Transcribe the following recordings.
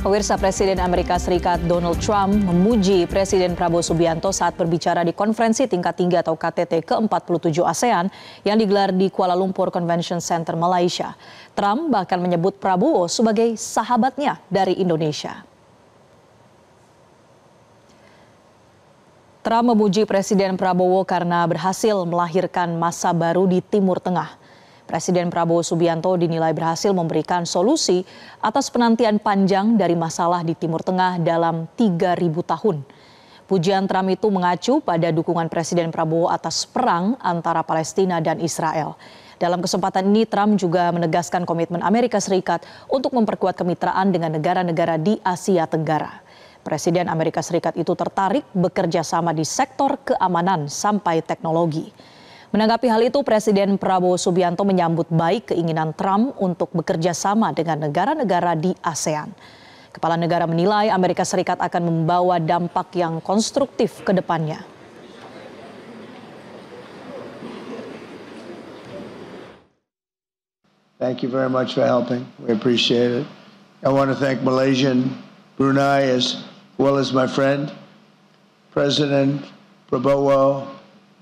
Pemirsa, Presiden Amerika Serikat Donald Trump memuji Presiden Prabowo Subianto saat berbicara di konferensi tingkat tinggi atau KTT ke-47 ASEAN yang digelar di Kuala Lumpur Convention Center, Malaysia. Trump bahkan menyebut Prabowo sebagai sahabatnya dari Indonesia. Trump memuji Presiden Prabowo karena berhasil melahirkan masa baru di Timur Tengah. Presiden Prabowo Subianto dinilai berhasil memberikan solusi atas penantian panjang dari masalah di Timur Tengah dalam 3.000 tahun. Pujian Trump itu mengacu pada dukungan Presiden Prabowo atas perang antara Palestina dan Israel. Dalam kesempatan ini, Trump juga menegaskan komitmen Amerika Serikat untuk memperkuat kemitraan dengan negara-negara di Asia Tenggara. Presiden Amerika Serikat itu tertarik bekerja sama di sektor keamanan sampai teknologi. Menanggapi hal itu, Presiden Prabowo Subianto menyambut baik keinginan Trump untuk bekerja sama dengan negara-negara di ASEAN. Kepala negara menilai Amerika Serikat akan membawa dampak yang konstruktif ke depannya. Thank you very much for helping. We appreciate it. I want to thank Malaysia and Brunei as well as my friend, President Prabowo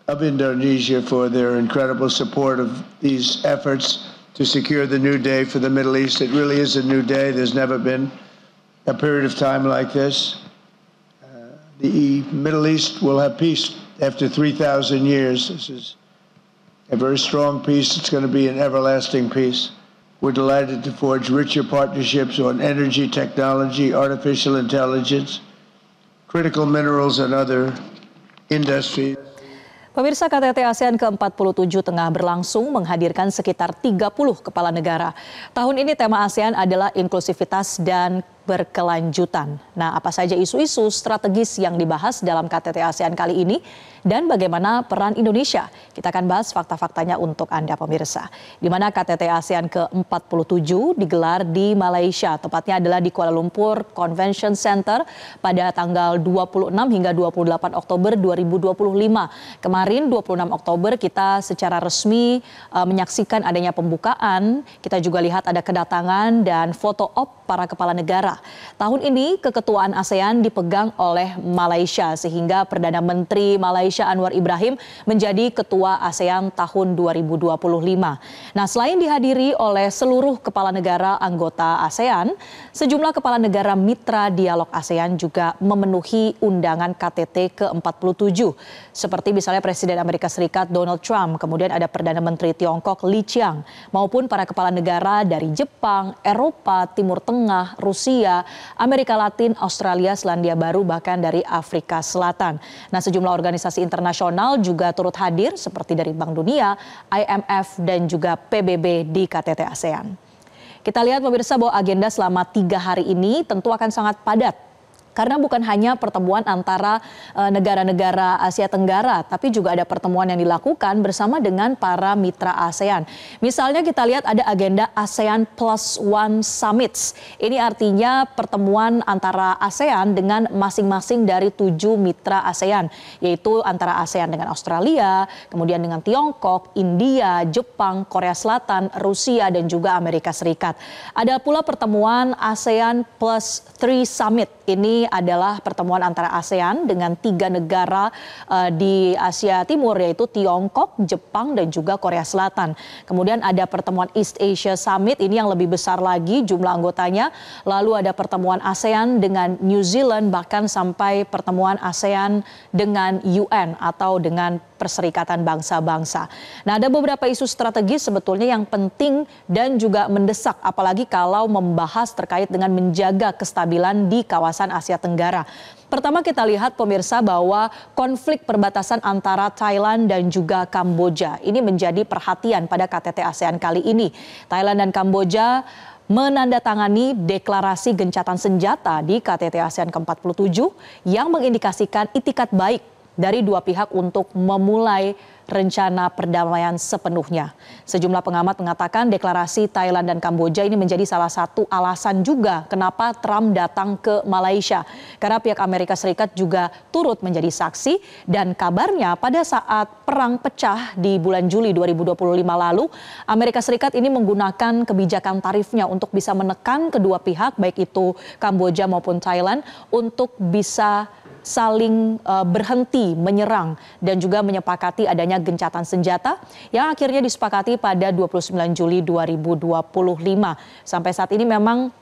of Indonesia, for their incredible support of these efforts to secure the new day for the Middle East. It really is a new day. There's never been a period of time like this. The Middle East will have peace after 3,000 years. This is a very strong peace. It's going to be an everlasting peace. We're delighted to forge richer partnerships on energy technology, artificial intelligence, critical minerals, and other industries. Pemirsa, KTT ASEAN ke-47 tengah berlangsung menghadirkan sekitar 30 kepala negara. Tahun ini tema ASEAN adalah inklusivitas dan berkelanjutan. Nah, apa saja isu-isu strategis yang dibahas dalam KTT ASEAN kali ini dan bagaimana peran Indonesia? Kita akan bahas fakta-faktanya untuk Anda pemirsa. Di mana KTT ASEAN ke-47 digelar di Malaysia, tepatnya adalah di Kuala Lumpur Convention Center pada tanggal 26 hingga 28 Oktober 2025. Kemarin 26 Oktober kita secara resmi menyaksikan adanya pembukaan. Kita juga lihat ada kedatangan dan foto op para kepala negara. Tahun ini keketuaan ASEAN dipegang oleh Malaysia sehingga Perdana Menteri Malaysia Anwar Ibrahim menjadi ketua ASEAN tahun 2025. Nah, selain dihadiri oleh seluruh kepala negara anggota ASEAN, sejumlah kepala negara mitra dialog ASEAN juga memenuhi undangan KTT ke-47. Seperti misalnya Presiden Amerika Serikat Donald Trump, kemudian ada Perdana Menteri Tiongkok Li Qiang, maupun para kepala negara dari Jepang, Eropa, Timur Tengah, Rusia, Amerika Latin, Australia, Selandia Baru, bahkan dari Afrika Selatan. Nah, sejumlah organisasi internasional juga turut hadir seperti dari Bank Dunia, IMF, dan juga PBB di KTT ASEAN. Kita lihat pemirsa bahwa agenda selama 3 hari ini tentu akan sangat padat. Karena bukan hanya pertemuan antara negara-negara Asia Tenggara, tapi juga ada pertemuan yang dilakukan bersama dengan para mitra ASEAN. Misalnya kita lihat ada agenda ASEAN Plus One Summits. Ini artinya pertemuan antara ASEAN dengan masing-masing dari 7 mitra ASEAN, yaitu antara ASEAN dengan Australia, kemudian dengan Tiongkok, India, Jepang, Korea Selatan, Rusia, dan juga Amerika Serikat. Ada pula pertemuan ASEAN Plus 3 Summit. Ini adalah pertemuan antara ASEAN dengan 3 negara di Asia Timur, yaitu Tiongkok, Jepang, dan juga Korea Selatan. Kemudian ada pertemuan East Asia Summit, ini yang lebih besar lagi jumlah anggotanya. Lalu ada pertemuan ASEAN dengan New Zealand, bahkan sampai pertemuan ASEAN dengan UN atau dengan Perserikatan Bangsa-Bangsa. Nah, ada beberapa isu strategis sebetulnya yang penting dan juga mendesak, apalagi kalau membahas terkait dengan menjaga kestabilan di kawasan Asia Tenggara. Pertama kita lihat pemirsa bahwa konflik perbatasan antara Thailand dan juga Kamboja ini menjadi perhatian pada KTT ASEAN kali ini. Thailand dan Kamboja menandatangani deklarasi gencatan senjata di KTT ASEAN ke-47 yang mengindikasikan itikat baik dari dua pihak untuk memulai rencana perdamaian sepenuhnya. Sejumlah pengamat mengatakan deklarasi Thailand dan Kamboja ini menjadi salah satu alasan juga kenapa Trump datang ke Malaysia. Karena pihak Amerika Serikat juga turut menjadi saksi dan kabarnya pada saat perang pecah di bulan Juli 2025 lalu, Amerika Serikat ini menggunakan kebijakan tarifnya untuk bisa menekan kedua pihak baik itu Kamboja maupun Thailand untuk bisa saling berhenti menyerang dan juga menyepakati adanya gencatan senjata yang akhirnya disepakati pada 29 Juli 2025. Sampai saat ini memang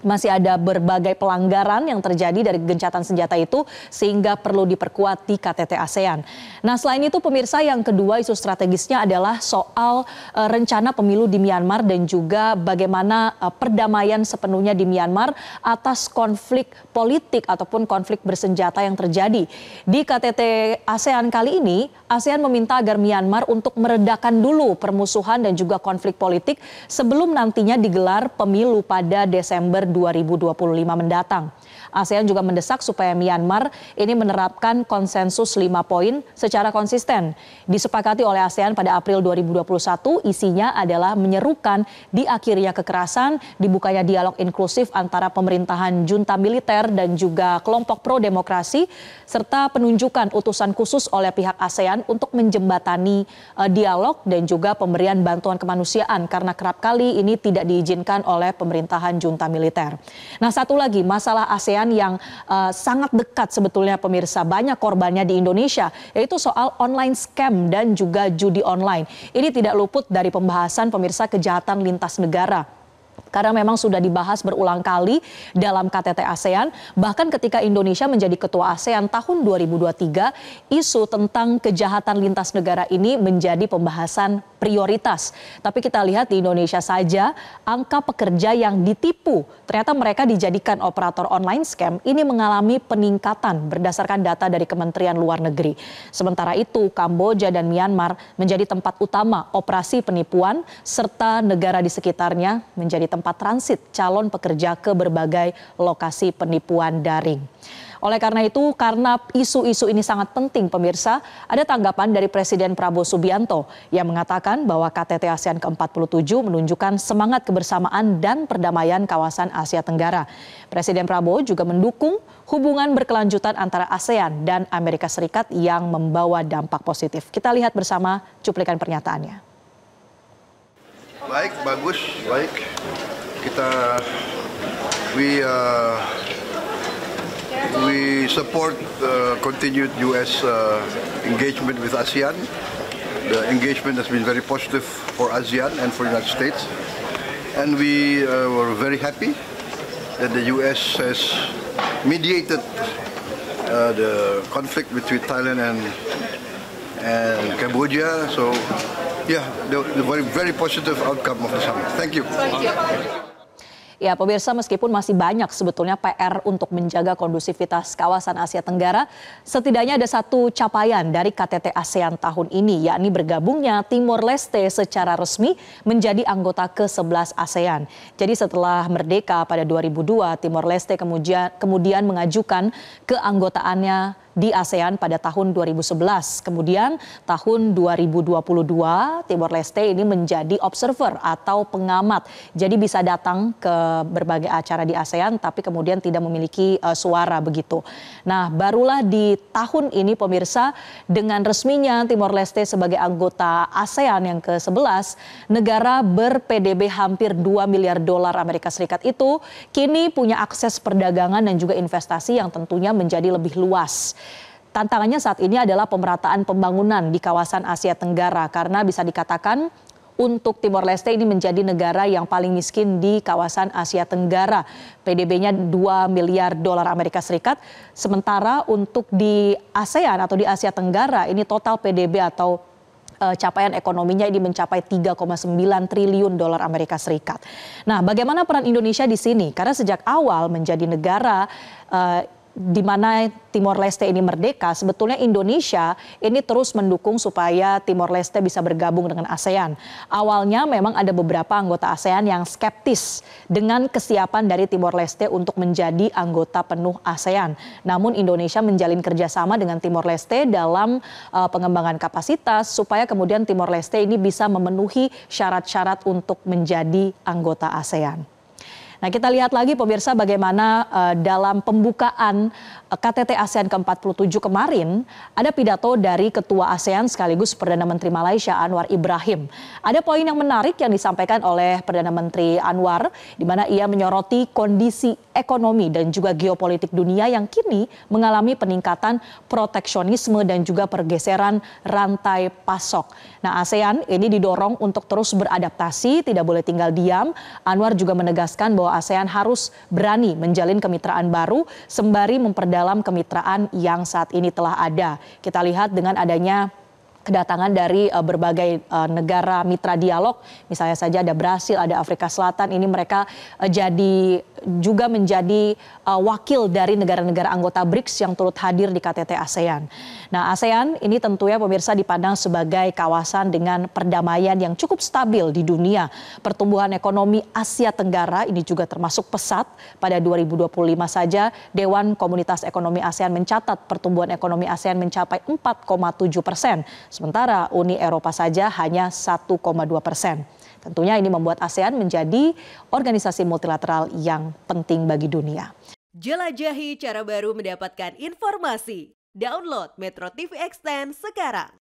masih ada berbagai pelanggaran yang terjadi dari gencatan senjata itu sehingga perlu diperkuat di KTT ASEAN. Nah, selain itu pemirsa, yang kedua isu strategisnya adalah soal rencana pemilu di Myanmar dan juga bagaimana perdamaian sepenuhnya di Myanmar atas konflik politik ataupun konflik bersenjata yang terjadi. Di KTT ASEAN kali ini, ASEAN meminta agar Myanmar untuk meredakan dulu permusuhan dan juga konflik politik sebelum nantinya digelar pemilu pada Desember 2025 mendatang. ASEAN juga mendesak supaya Myanmar ini menerapkan konsensus 5 poin secara konsisten. Disepakati oleh ASEAN pada April 2021, isinya adalah menyerukan diakhirnya kekerasan, dibukanya dialog inklusif antara pemerintahan junta militer dan juga kelompok pro-demokrasi, serta penunjukan utusan khusus oleh pihak ASEAN untuk menjembatani dialog dan juga pemberian bantuan kemanusiaan karena kerap kali ini tidak diizinkan oleh pemerintahan junta militer. Nah, satu lagi masalah ASEAN yang sangat dekat sebetulnya pemirsa, banyak korbannya di Indonesia, yaitu soal online scam dan juga judi online. Ini tidak luput dari pembahasan pemirsa kejahatan lintas negara. Karena memang sudah dibahas berulang kali dalam KTT ASEAN, bahkan ketika Indonesia menjadi ketua ASEAN tahun 2023, isu tentang kejahatan lintas negara ini menjadi pembahasan prioritas. Tapi kita lihat di Indonesia saja, angka pekerja yang ditipu, ternyata mereka dijadikan operator online scam, ini mengalami peningkatan berdasarkan data dari Kementerian Luar Negeri. Sementara itu, Kamboja dan Myanmar menjadi tempat utama operasi penipuan, serta negara di sekitarnya menjadi tempat transit calon pekerja ke berbagai lokasi penipuan daring. Oleh karena itu, karena isu-isu ini sangat penting pemirsa, ada tanggapan dari Presiden Prabowo Subianto yang mengatakan bahwa KTT ASEAN ke-47 menunjukkan semangat kebersamaan dan perdamaian kawasan Asia Tenggara. Presiden Prabowo juga mendukung hubungan berkelanjutan antara ASEAN dan Amerika Serikat yang membawa dampak positif. Kita lihat bersama cuplikan pernyataannya. Baik, bagus, baik. We support continued U.S. engagement with ASEAN. The engagement has been very positive for ASEAN and for the United States. And we were very happy that the U.S. has mediated the conflict between Thailand and Cambodia. So, yeah, the very positive outcome of the summit. Thank you. Ya pemirsa, meskipun masih banyak sebetulnya PR untuk menjaga kondusivitas kawasan Asia Tenggara, setidaknya ada satu capaian dari KTT ASEAN tahun ini, yakni bergabungnya Timor Leste secara resmi menjadi anggota ke-11 ASEAN. Jadi setelah merdeka pada 2002, Timor Leste kemudian mengajukan keanggotaannya di ASEAN pada tahun 2011. Kemudian tahun 2022 Timor Leste ini menjadi observer atau pengamat. Jadi bisa datang ke berbagai acara di ASEAN tapi kemudian tidak memiliki suara begitu. Nah, barulah di tahun ini pemirsa, dengan resminya Timor Leste sebagai anggota ASEAN yang ke-11, negara ber-PDB hampir 2 miliar dolar Amerika Serikat itu kini punya akses perdagangan dan juga investasi yang tentunya menjadi lebih luas. Tantangannya saat ini adalah pemerataan pembangunan di kawasan Asia Tenggara karena bisa dikatakan untuk Timor Leste ini menjadi negara yang paling miskin di kawasan Asia Tenggara. PDB-nya 2 miliar dolar Amerika Serikat. Sementara untuk di ASEAN atau di Asia Tenggara ini total PDB atau capaian ekonominya ini mencapai 3,9 triliun dolar Amerika Serikat. Nah, bagaimana peran Indonesia di sini? Karena sejak awal menjadi negara di mana Timor Leste ini merdeka, sebetulnya Indonesia ini terus mendukung supaya Timor Leste bisa bergabung dengan ASEAN. Awalnya memang ada beberapa anggota ASEAN yang skeptis dengan kesiapan dari Timor Leste untuk menjadi anggota penuh ASEAN. Namun Indonesia menjalin kerjasama dengan Timor Leste dalam pengembangan kapasitas supaya kemudian Timor Leste ini bisa memenuhi syarat-syarat untuk menjadi anggota ASEAN. Nah, kita lihat lagi pemirsa bagaimana dalam pembukaan KTT ASEAN ke-47 kemarin ada pidato dari Ketua ASEAN sekaligus Perdana Menteri Malaysia Anwar Ibrahim. Ada poin yang menarik yang disampaikan oleh Perdana Menteri Anwar di mana ia menyoroti kondisi ekonomi dan juga geopolitik dunia yang kini mengalami peningkatan proteksionisme dan juga pergeseran rantai pasok. Nah, ASEAN ini didorong untuk terus beradaptasi, tidak boleh tinggal diam. Anwar juga menegaskan bahwa ASEAN harus berani menjalin kemitraan baru sembari memperdalam kemitraan yang saat ini telah ada. Kita lihat dengan adanya kedatangan dari berbagai negara mitra dialog, misalnya saja ada Brasil, ada Afrika Selatan, ini mereka juga menjadi wakil dari negara-negara anggota BRICS yang turut hadir di KTT ASEAN. Nah, ASEAN ini tentunya pemirsa dipandang sebagai kawasan dengan perdamaian yang cukup stabil di dunia. Pertumbuhan ekonomi Asia Tenggara ini juga termasuk pesat. Pada 2025 saja Dewan Komunitas Ekonomi ASEAN mencatat pertumbuhan ekonomi ASEAN mencapai 4,7%. Sementara Uni Eropa saja hanya 1,2%. Tentunya ini membuat ASEAN menjadi organisasi multilateral yang penting bagi dunia. Jelajahi cara baru mendapatkan informasi. Download Metro TV Extend sekarang.